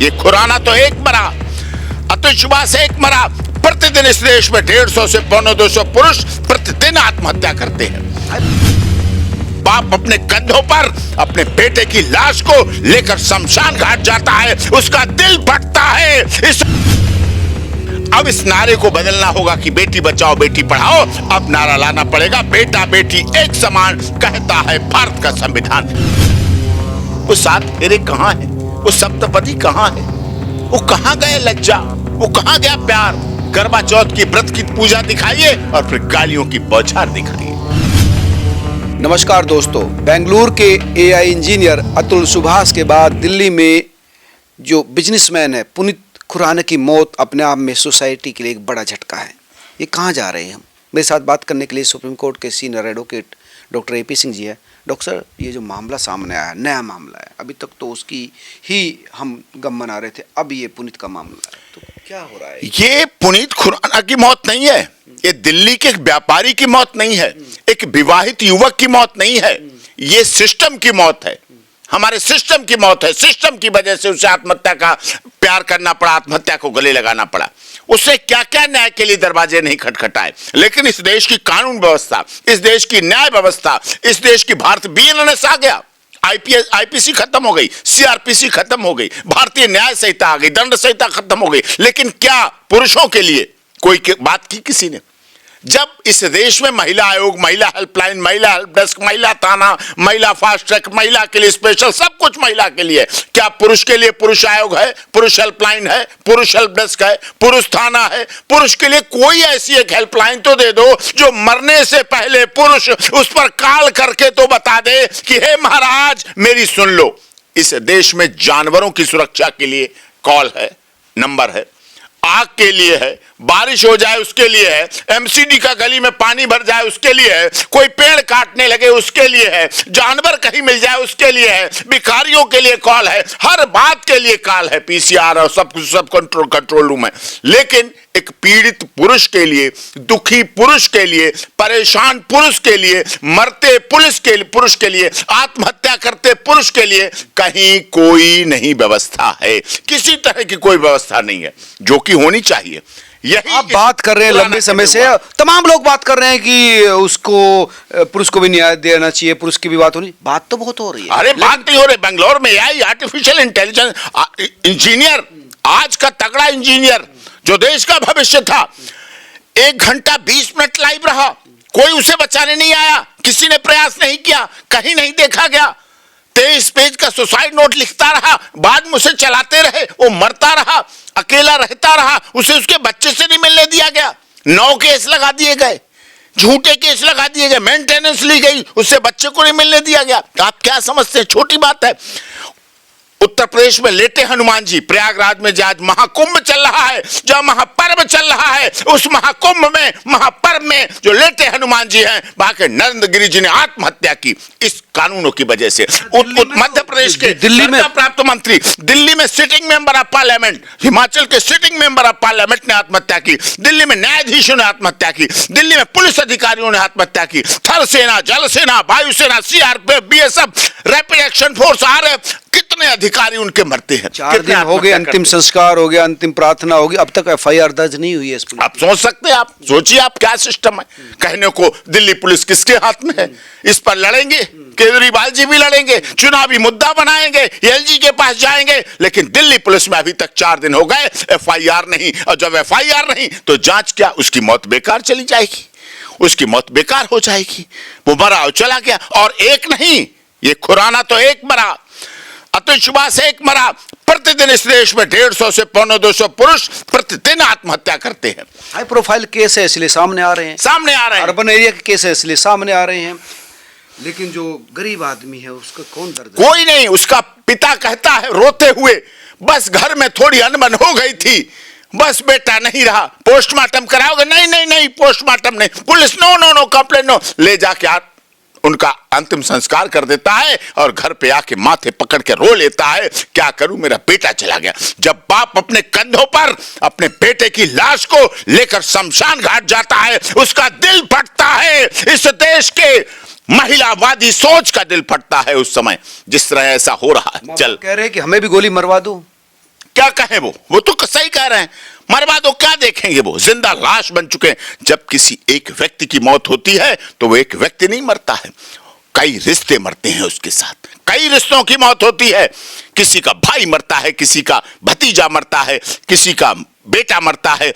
ये खुराना तो एक मरा, आतिशबाज एक मरा। प्रतिदिन इस देश में 150 से 250 पुरुष प्रतिदिन आत्महत्या करते हैं। बाप अपने कंधों पर अपने बेटे की लाश को लेकर शमशान घाट जाता है, उसका दिल फटता है। अब इस नारे को बदलना होगा कि बेटी बचाओ बेटी पढ़ाओ। अब नारा लाना पड़ेगा बेटा बेटी एक समान, कहता है भारत का संविधान। वो सात फेरे कहां है, वो सप्तपदी कहां है, वो कहां गए लज्जा, वो कहां गया प्यार। करवा चौथ की व्रत की पूजा दिखाइए और फिर गालियों की बौछार दिखाइए। नमस्कार दोस्तों, बेंगलुरु के एआई इंजीनियर अतुल सुभाष के बाद दिल्ली में जो बिजनेसमैन है पुनीत खुराना की मौत अपने आप में सोसाइटी के लिए एक बड़ा झटका है। ये कहाँ जा रहे हैं हम? मेरे साथ बात करने के लिए सुप्रीम कोर्ट के senior advocate doctor A P Singh ji है। डॉक्टर सर, ये जो मामला सामने आया, नया मामला है, अभी तक तो उसकी ही हम गम मना रहे थे, अब ये पुनीत का मामला है, तो क्या हो रहा है? ये पुनीत खुराना की मौत नहीं है, ये दिल्ली के एक व्यापारी की मौत नहीं है, एक विवाहित युवक की मौत नहीं है, ये सिस्टम की मौत है, हमारे सिस्टम की मौत है। सिस्टम की वजह से उसे आत्महत्या का प्यार करना पड़ा, आत्महत्या को गले लगाना पड़ा। उससे क्या क्या न्याय के लिए दरवाजे नहीं खटखटाए, लेकिन इस देश की कानून व्यवस्था, इस देश की न्याय व्यवस्था, इस देश की भारत बीएनएस आ गया, आईपीसी खत्म हो गई, सीआरपीसी खत्म हो गई, भारतीय न्याय संहिता आ गई, दंड संहिता खत्म हो गई। लेकिन क्या पुरुषों के लिए कोई बात की किसी ने? जब इस देश में महिला आयोग, महिला हेल्पलाइन, महिला हेल्प डेस्क, महिला थाना, महिला फास्ट ट्रैक, महिला के लिए स्पेशल, सब कुछ महिला के लिए, क्या पुरुष के लिए पुरुष आयोग है, पुरुष हेल्पलाइन है, पुरुष हेल्प डेस्क है, पुरुष थाना है? पुरुष के लिए कोई ऐसी एक हेल्पलाइन तो दे दो जो मरने से पहले पुरुष उस पर कॉल करके तो बता दे कि हे महाराज मेरी सुन लो। इस देश में जानवरों की सुरक्षा के लिए कॉल है, नंबर है, आग के लिए है, बारिश हो जाए उसके लिए है, एमसीडी का गली में पानी भर जाए उसके लिए है, कोई पेड़ काटने लगे उसके लिए है, जानवर कहीं मिल जाए उसके लिए है, भिखारियों के लिए कॉल है, हर बात के लिए कॉल है, पीसीआर और सब कुछ, सब कंट्रोल रूम है। लेकिन एक पीड़ित पुरुष के लिए, दुखी पुरुष के लिए, परेशान पुरुष के लिए, मरते पुरुष के लिए, आत्महत्या करते पुरुष के लिए कहीं कोई नहीं व्यवस्था है, किसी तरह की कोई व्यवस्था नहीं है, जो कि होनी चाहिए। यही आप बात कर रहे हैं लंबे समय से, तमाम लोग बात कर रहे हैं कि उसको पुरुष को भी न्याय देना चाहिए, पुरुष की भी बात होनी, बात तो बहुत हो रही है। अरे बात नहीं हो रही। बेंगलोर में आई आर्टिफिशियल इंटेलिजेंस इंजीनियर, आज का तगड़ा इंजीनियर जो देश का भविष्य था, 1 घंटा 20 मिनट लाइव रहा, कोई उसे बचाने नहीं आया, किसी ने प्रयास नहीं किया, कहीं नहीं देखा गया। 23 पेज का सुसाइड नोट लिखता रहा, बाद में उसे चलाते रहे, वो मरता रहा, अकेला रहता रहा, उसे उसके बच्चे से नहीं मिलने दिया गया। 9 केस लगा दिए गए, झूठे केस लगा दिए गए, मेंटेनेंस ली गई, उससे बच्चे को नहीं मिलने दिया गया। आप क्या समझते हैं छोटी बात है? उत्तर प्रदेश में लेटे हनुमान जी, प्रयागराज में आज महाकुंभ चल रहा है, जब महापर्व चल रहा है, उस महाकुंभ में, महापर्व में जो लेटे हनुमान जी हैं, वहां के नरेंद्र गिरी जी ने आत्महत्या की इस कानूनों की वजह से। मध्य प्रदेश के दिल्ली में प्राप्त मंत्री, दिल्ली में sitting member of parliament, Himachal के सिटिंग मेंबर ऑफ पार्लियामेंट ने आत्महत्या की, दिल्ली में न्यायाधीशों ने आत्महत्या की, दिल्ली में पुलिस अधिकारियों ने आत्महत्या की, थल सेना, जल सेना, वायुसेना, CRPF, BSF, rapid action force, RF, कितने अधिकारी उनके मरते हैं। 4 दिन हो गए, अंतिम संस्कार हो गया, अंतिम प्रार्थना होगी, अब तक एफआईआर दर्ज नहीं हुई है इस पर। आप सोच सकते हैं, आप सोचिए आप क्या सिस्टम है। कहने को दिल्ली पुलिस किसके हाथ में है? इस पर लड़ेंगे, केजरीवाल जी भी लड़ेंगे, चुनावी मुद्दा बनाएंगे, एलजी के पास जाएंगे, लेकिन दिल्ली पुलिस में अभी तक 4 दिन हो गए, एफआईआर नहीं। और जब एफआईआर नहीं तो जांच क्या? उसकी मौत बेकार चली जाएगी, उसकी मौत बेकार हो जाएगी। वो मरा और चला गया, और एक नहीं, ये खुराना तो एक मरा, आतिशबाज एक मरा। प्रतिदिन इस देश में 150 से 250 पुरुष प्रतिदिन आत्महत्या करते हैं। हाई प्रोफाइल केस है इसलिए सामने आ रहे हैं, अर्बन एरिया के केस है इसलिए सामने आ रहे हैं, लेकिन जो गरीब आदमी है उसका कौन दर्द? कोई नहीं। उसका पिता कहता है रोते हुए, बस घर में थोड़ी अनबन हो गई थी, बस बेटा नहीं रहा, पोस्टमार्टम कराओगे? नहीं नहीं नहीं, पोस्टमार्टम नहीं, police no no no, complaint no, ले जाके उनका अंतिम संस्कार कर देता है और घर पे आके माथे पकड़ के रो लेता है, क्या करूं मेरा बेटा चला गया। जब बाप अपने कंधों पर अपने बेटे की लाश को लेकर शमशान घाट जाता है, उसका दिल फटता है। इस देश के महिलावादी सोच का दिल फटता है उस समय, जिस तरह ऐसा हो रहा है। चल कह रहे हैं कि हमें भी गोली मरवा दो। क्या कहें, वो तो सही कह रहे हैं, मरवा दो, क्या देखेंगे, वो जिंदा लाश बन चुके हैं। जब किसी एक व्यक्ति की मौत होती है तो वो एक व्यक्ति नहीं मरता है, कई रिश्ते मरते हैं उसके साथ, कई रिश्तों की मौत होती है। किसी का भाई मरता है, किसी का भतीजा मरता है, किसी का बेटा मरता है,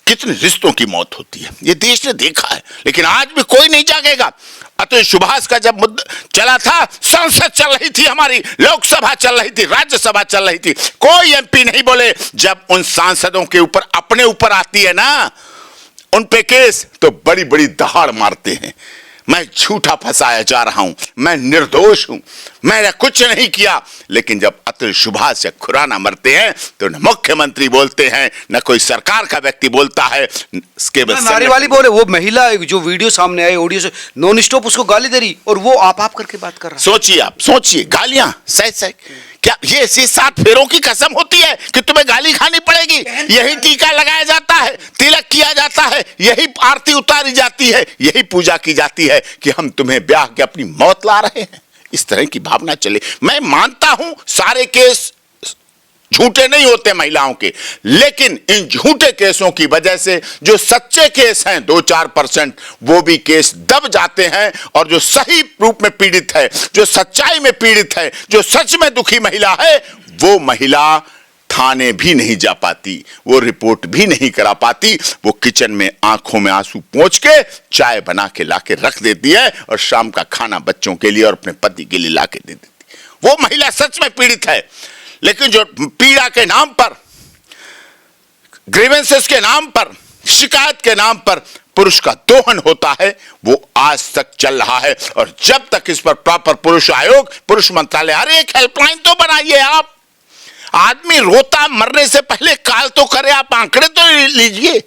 कितने रिश्तों की मौत होती है, ये देश ने देखा है। लेकिन आज भी कोई नहीं जागेगा। अतुल सुभाष का जब मुद्दा चला था, संसद चल रही थी, हमारी लोकसभा चल रही थी, राज्यसभा चल रही थी, कोई एमपी नहीं बोले। जब उन सांसदों के ऊपर अपने ऊपर आती है ना उन पे केस, तो बड़ी बड़ी दहाड़ मारते हैं। मैं झूठा फंसाया जा रहा हूं, मैं निर्दोष हूं, मैंने कुछ नहीं किया। लेकिन जब अतुल सुभाष या खुराना मरते हैं तो न मुख्यमंत्री बोलते हैं, न कोई सरकार का व्यक्ति बोलता है। इसके नारी वाली बोले, वो महिला जो वीडियो सामने आई, ऑडियो से नॉन स्टॉप उसको गाली दे रही और वो आप करके बात कर रहा है। सोचिए, आप सोचिए, गालियां सह सह, क्या ये ऐसी 7 फेरों की कसम होती है कि तुम्हें गाली खानी पड़ेगी? यही टीका लगाया जाता है, तिलक किया जाता है, यही आरती उतारी जाती है, यही पूजा की जाती है कि हम तुम्हें ब्याह के अपनी मौत ला रहे हैं। इस तरह की भावना चले। मैं मानता हूं सारे केस झूठे नहीं होते महिलाओं के, लेकिन इन झूठे केसों की वजह से जो सच्चे केस हैं 2-4%, वो भी केस दब जाते हैं। और जो सही रूप में पीड़ित है, जो सच्चाई में पीड़ित है, जो सच में दुखी महिला है, वो महिला थाने भी नहीं जा पाती, वो रिपोर्ट भी नहीं करा पाती। वो किचन में आंखों में आंसू पोंछ के चाय बना के लाके रख देती है और शाम का खाना बच्चों के लिए और अपने पति के लिए लाके दे देती। वो महिला सच में पीड़ित है। लेकिन जो पीड़ा के नाम पर, ग्रीवेंसेस के नाम पर, शिकायत के नाम पर पुरुष का दोहन होता है, वो आज तक चल रहा है। और जब तक इस पर प्रॉपर पुरुष आयोग, पुरुष मंत्रालय, अरे एक हेल्पलाइन तो बनाइए आप। आदमी रोता मरने से पहले कॉल तो करे, आप आंकड़े तो लीजिए।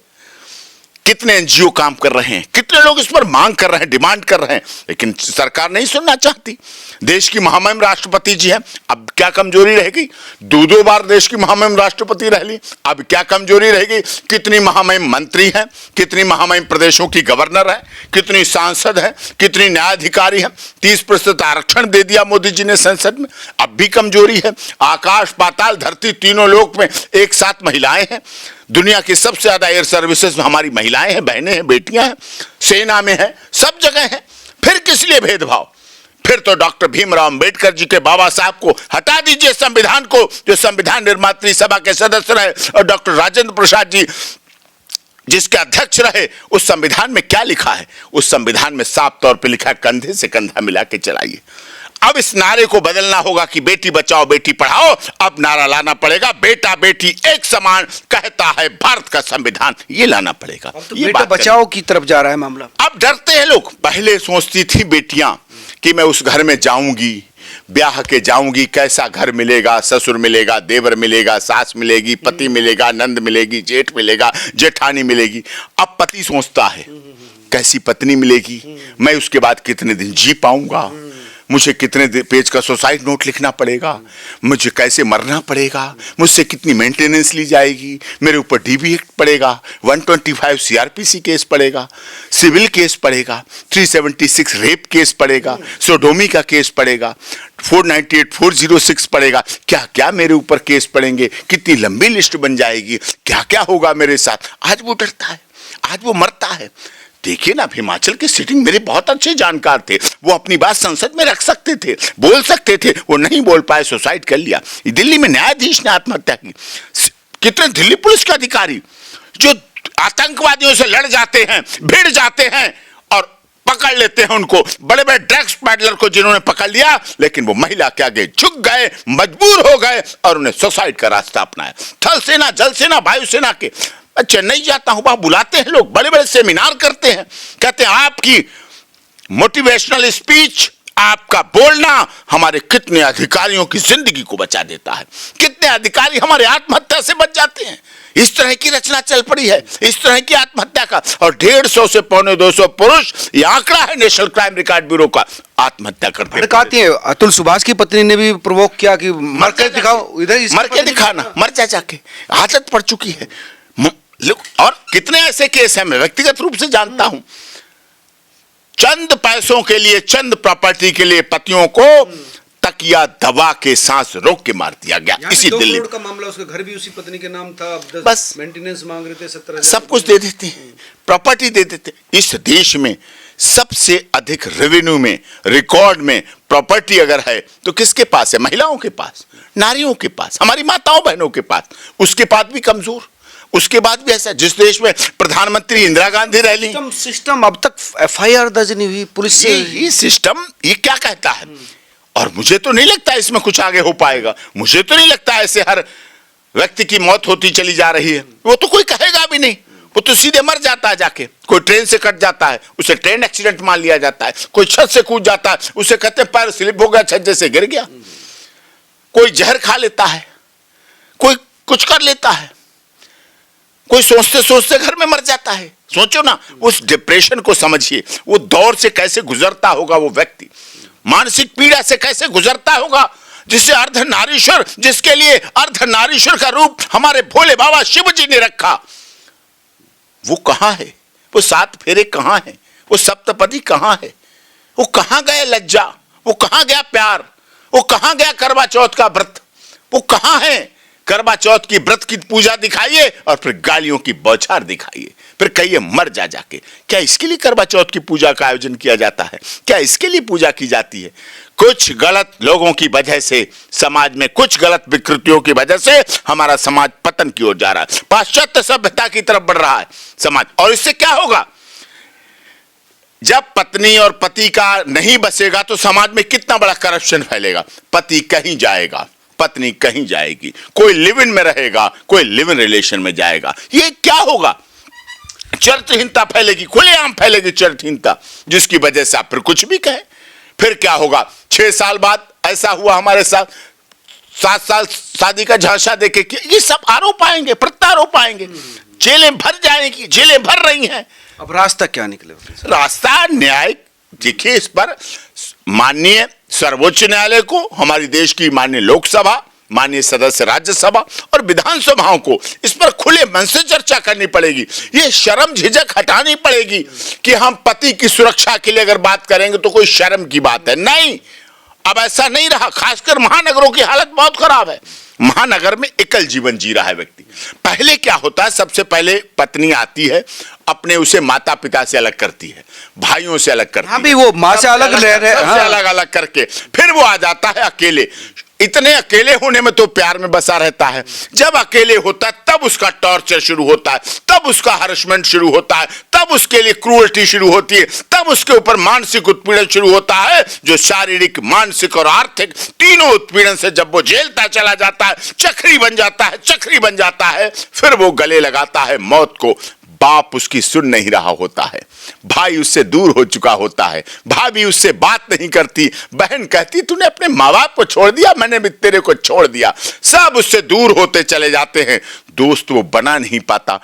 कितने एनजीओ काम कर रहे हैं, कितने लोग इस पर मांग कर रहे हैं, डिमांड कर रहे हैं, लेकिन सरकार नहीं सुनना चाहती। देश की महामहिम राष्ट्रपति जी हैं, अब क्या कमजोरी रहेगी? 2-2 बार देश की महामहिम राष्ट्रपति रह ली, अब क्या कमजोरी रहेगी? कितनी महामहिम मंत्री हैं, कितनी महामहिम प्रदेशों की गवर्नर है, कितनी सांसद है, कितनी न्यायाधिकारी है। 30% आरक्षण दे दिया मोदी जी ने संसद में, अब भी कमजोरी है। आकाश पाताल धरती तीनों लोक में एक साथ महिलाएं हैं। दुनिया की सबसे ज्यादा एयर सर्विसेज में हमारी महिलाएं हैं, बहनें हैं, बेटियां हैं, सेना में हैं, सब जगह हैं। फिर किस लिए भेदभाव? फिर तो डॉक्टर भीमराव अंबेडकर जी के बाबा साहब को हटा दीजिए संविधान को, जो संविधान निर्मात्री सभा के सदस्य रहे, और डॉक्टर राजेंद्र प्रसाद जी जिसके अध्यक्ष रहे। उस संविधान में क्या लिखा है? उस संविधान में साफ तौर पर लिखा है, कंधे से कंधा मिला के चलाइए। अब इस नारे को बदलना होगा कि बेटी बचाओ बेटी पढ़ाओ। अब नारा लाना पड़ेगा, बेटा बेटी एक समान कहता है भारत का संविधान, ये लाना पड़ेगा। तो ये बेटा बचाओ की तरफ जा रहा है मामला। अब डरते हैं लोग। पहले सोचती थी बेटियां कि मैं उस घर में जाऊंगी, ब्याह के जाऊंगी, कैसा घर मिलेगा, ससुर मिलेगा, देवर मिलेगा, सास मिलेगी, पति मिलेगा, नंद मिलेगी, जेठ मिलेगा, जेठानी मिलेगी। अब पति सोचता है कैसी पत्नी मिलेगी, मैं उसके बाद कितने दिन जी पाऊंगा, मुझे कितने पेज का सुसाइड नोट लिखना पड़ेगा, मुझे कैसे मरना पड़ेगा, मुझसे कितनी मेंटेनेंस ली जाएगी, मेरे ऊपर डीबी एक्ट पड़ेगा, 125 सीआरपीसी केस पड़ेगा, सिविल केस पड़ेगा, 376 रेप केस पड़ेगा, सोडोमी का केस पड़ेगा, 498 406 पड़ेगा। क्या क्या मेरे ऊपर केस पड़ेंगे, कितनी लंबी लिस्ट बन जाएगी, क्या क्या होगा मेरे साथ। आज वो डरता है, आज वो मरता है। देखिए ना, हिमाचल के सिटिंग मेरे बहुत अच्छे जानकार थे, वो अपनी बात संसद में रख सकते थे, बोल सकते थे, वो नहीं बोल पाए, सुसाइड कर लिया। दिल्ली में न्यायाधीश ने आत्महत्या की। कितने दिल्ली पुलिस के अधिकारी जो आतंकवादियों से लड़ जाते हैं, भिड़ जाते हैं और पकड़ लेते हैं उनको, बड़े बड़े ड्रग्स पैडलर को जिन्होंने पकड़ लिया, लेकिन वो महिला के आगे झुक गए, मजबूर हो गए और उन्हें सुसाइड का रास्ता अपनाया। थल सेना, जल सेना, वायुसेना के, मैं चेन्नई जाता हूं, वहां बुलाते हैं लोग, बड़े बड़े सेमिनार करते हैं, कहते हैं आपकी मोटिवेशनल स्पीच, आपका बोलना हमारे कितने अधिकारियों की जिंदगी को बचा देता है, कितने अधिकारी हमारे आत्महत्या से बच जाते हैं। इस तरह की रचना चल पड़ी है, इस तरह की आत्महत्या का। और 150 से 250 पुरुष, ये आंकड़ा है नेशनल क्राइम रिकॉर्ड ब्यूरो का, आत्महत्या करते हैं। कहते हैं अतुल सुभाष की पत्नी ने भी प्रोवोक किया कि मर के दिखाओ, इधर मर के दिखाना, मर जा जाके, आदत पड़ चुकी है। और कितने ऐसे केस हैं, मैं व्यक्तिगत रूप से जानता हूं, चंद पैसों के लिए, चंद प्रॉपर्टी के लिए पतियों को तकिया दबा के सांस रोक के मार दिया गया यहाँ इसी 2 दिल्ली करोड़ का मामला, उसके घर भी उसी पत्नी के नाम था, अब 10 बस मेंटेनेंस मांग रहे थे, 70,000 सब कुछ दे देते हैं, प्रॉपर्टी दे देते हैं। इस देश में सबसे अधिक रेवेन्यू में, रिकॉर्ड में प्रॉपर्टी अगर है तो किसके पास है? महिलाओं के पास, नारियों के पास, हमारी माताओं बहनों के पास। उसके बाद भी कमजोर, उसके बाद भी ऐसा। जिस देश में प्रधानमंत्री इंदिरा गांधी रह ली, सिस्टम अब तक FIR दर्ज नहीं हुई पुलिस से। ये सिस्टम ये क्या कहता है? और मुझे तो नहीं लगता इसमें कुछ आगे हो पाएगा। मुझे तो नहीं लगता ऐसे हर व्यक्ति की मौत होती चली जा रही है। वो तो कोई कहेगा भी नहीं, वो तो सीधे मर जाता है जाके। कोई ट्रेन से कट जाता है, उसे ट्रेन एक्सीडेंट मान लिया जाता है। कोई छत से कूद जाता है, उसे कहते हैं पैर स्लिप हो गया, छज्जे से गिर गया। कोई जहर खा लेता है, कोई कुछ कर लेता है, कोई सोचते सोचते घर में मर जाता है। सोचो ना, उस डिप्रेशन को समझिए, वो दौर से कैसे गुजरता होगा वो व्यक्ति, मानसिक पीड़ा से कैसे गुजरता होगा, जिसे अर्धनारीश्वर, जिसके लिए अर्धनारीश्वर का रूप हमारे भोले बाबा शिव जी ने रखा, वो कहां है? वो 7 फेरे कहां है? वो सप्तपदी कहां है? वो कहां गए लज्जा? वो कहां गया प्यार? वो कहां गया करवा चौथ का व्रत? वो कहां है? करवा चौथ की व्रत की पूजा दिखाइए और फिर गालियों की बौछार दिखाइए, फिर कहिए मर जा जाके। क्या इसके लिए करवा चौथ की पूजा का आयोजन किया जाता है? क्या इसके लिए पूजा की जाती है? कुछ गलत लोगों की वजह से समाज में, कुछ गलत विकृतियों की वजह से हमारा समाज पतन की ओर जा रहा है, पाश्चात्य सभ्यता की तरफ बढ़ रहा है समाज। और इससे क्या होगा? जब पत्नी और पति का नहीं बसेगा तो समाज में कितना बड़ा करप्शन फैलेगा। पति कहीं जाएगा, पत्नी कहीं जाएगी, कोई लिव इन में रहेगा, कोई लिव इन रिलेशन में जाएगा। ये क्या होगा? चरित्रहीनता फैलेगी, खुलेआम फैलेगी चरित्रहीनता, जिसकी वजह से आप फिर कुछ भी कहें। फिर क्या होगा? 6 साल बाद ऐसा हुआ हमारे साथ, 7 साल शादी का झांसा देके, ये सब आरोप आएंगे, प्रत्यारोप आएंगे, जेलें भर जाएंगी, जेलें भर रही हैं। अब रास्ता क्या निकले? रास्ता न्याय, देखिए इस पर माननीय सर्वोच्च न्यायालय को, हमारी देश की माननीय लोकसभा, माननीय सदस्य राज्यसभा और विधानसभाओं को इस पर खुले मन से चर्चा करनी पड़ेगी। ये शर्म झिझक हटानी पड़ेगी कि हम पति की सुरक्षा के लिए अगर बात करेंगे तो कोई शर्म की बात है नहीं। अब ऐसा नहीं रहा, खासकर महानगरों की हालत बहुत खराब है। महानगर में एकल जीवन जी रहा है व्यक्ति। पहले क्या होता है? सबसे पहले पत्नी आती है, अपने उसे माता पिता से अलग करती है, भाइयों से अलग करती है। हाँ भी वो माँ से अलग रह रहे, सबसे अलग अलग करके फिर वो आ जाता है अकेले। इतने अकेले होने में तो प्यार में बसा रहता है। जब अकेले होता है तब उसका टॉर्चर शुरू होता है, तब उसका हरसमेंट शुरू होता है, तब उसके लिए क्रूरटी शुरू होती है, तब उसके ऊपर मानसिक उत्पीड़न शुरू होता है, जो शारीरिक, मानसिक और आर्थिक तीनों उत्पीड़न से जब वो झेलता चला जाता है, चक्री बन जाता है, चक्री बन जाता है, फिर वो गले लगाता है मौत को। बाप उसकी सुन नहीं रहा होता है, भाई उससे दूर हो चुका होता है, भाभी उससे बात नहीं करती, बहन कहती तूने अपने माँ बाप को छोड़ दिया, मैंने भी तेरे को छोड़ दिया। सब उससे दूर होते चले जाते हैं। दोस्त वो बना नहीं पाता,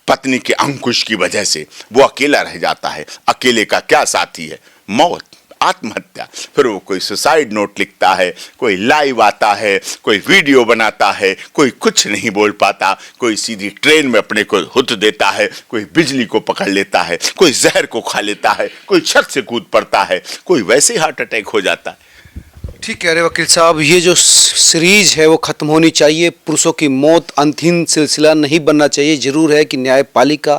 पत्नी के अंकुश की वजह से वो अकेला रह जाता है। अकेले का क्या साथी है? मौत, आत्महत्या। फिर वो कोई सुसाइड नोट लिखता है, कोई लाइव आता है, कोई वीडियो बनाता है, कोई कुछ नहीं बोल पाता, कोई सीधी ट्रेन में अपने को हुत देता है, कोई बिजली को पकड़ लेता है, कोई जहर को खा लेता है, कोई छत से कूद पड़ता है, कोई वैसे ही हार्ट अटैक हो जाता है। ठीक कह रहे वकील साहब, ये जो सीरीज है वो खत्म होनी चाहिए। पुरुषों की मौत अंतिम सिलसिला नहीं बनना चाहिए। जरूर है कि न्यायपालिका,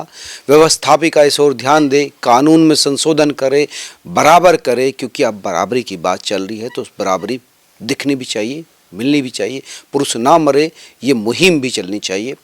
व्यवस्थापिका इस ओर ध्यान दे, कानून में संशोधन करे, बराबर करे, क्योंकि अब बराबरी की बात चल रही है तो उस बराबरी दिखनी भी चाहिए, मिलनी भी चाहिए। पुरुष ना मरे, ये मुहिम भी चलनी चाहिए।